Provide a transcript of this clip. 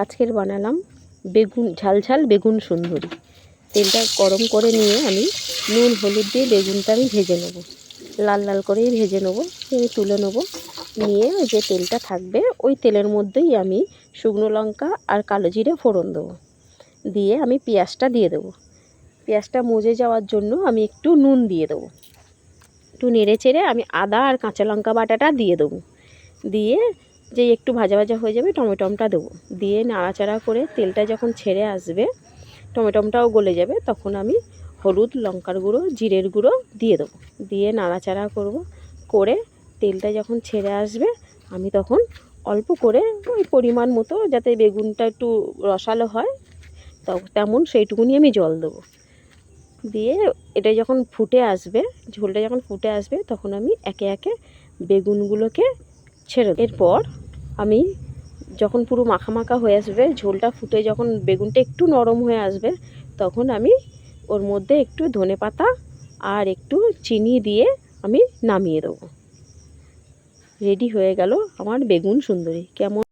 আজকের বানালাম বেগুন ঝাল বেগুন সুন্দরী। তেলটা গরম করে নিয়ে আমি নুন হলুদ দিয়ে বেগুনটা আমি ভেজে নেব, লাল লাল করেই ভেজে নেব। আমি তুলে নেব, নিয়ে যে তেলটা থাকবে ওই তেলের মধ্যেই আমি শুকনো লঙ্কা আর কালো জিরে ফোড়ন দেবো, দিয়ে আমি পেঁয়াজটা দিয়ে দেবো। পেঁয়াজটা মজে যাওয়ার জন্য আমি একটু নুন দিয়ে দেবো, একটু নেড়ে চেড়ে আমি আদা আর কাঁচা লঙ্কা বাটাটা দিয়ে দেবো। দিয়ে যে একটু ভাজা ভাজা হয়ে যাবে টমেটোটা দেবো, দিয়ে নাড়াচাড়া করে তেলটা যখন ছেড়ে আসবে, টমেটোটাও গলে যাবে, তখন আমি হলুদ লঙ্কার গুঁড়ো জিরের গুঁড়ো দিয়ে দেবো। দিয়ে নাড়াচাড়া করব, করে তেলটা যখন ছেড়ে আসবে আমি তখন অল্প করে ওই পরিমাণ মতো, যাতে বেগুনটা একটু রসালো হয় তেমন সেইটুকুনি আমি জল দেবো। দিয়ে এটা যখন ফুটে আসবে, ঝোলটা যখন ফুটে আসবে, তখন আমি একে একে বেগুনগুলোকে ছেড়ে দেব। এরপর আমি যখন পুরো মাখা মাখা হয়ে আসবে, ঝোলটা ফুটে যখন বেগুনটা একটু নরম হয়ে আসবে, তখন আমি ওর মধ্যে একটু ধনেপাতা আর একটু চিনি দিয়ে আমি নামিয়ে দেবো। রেডি হয়ে গেল আমার বেগুন সুন্দরী। কেমন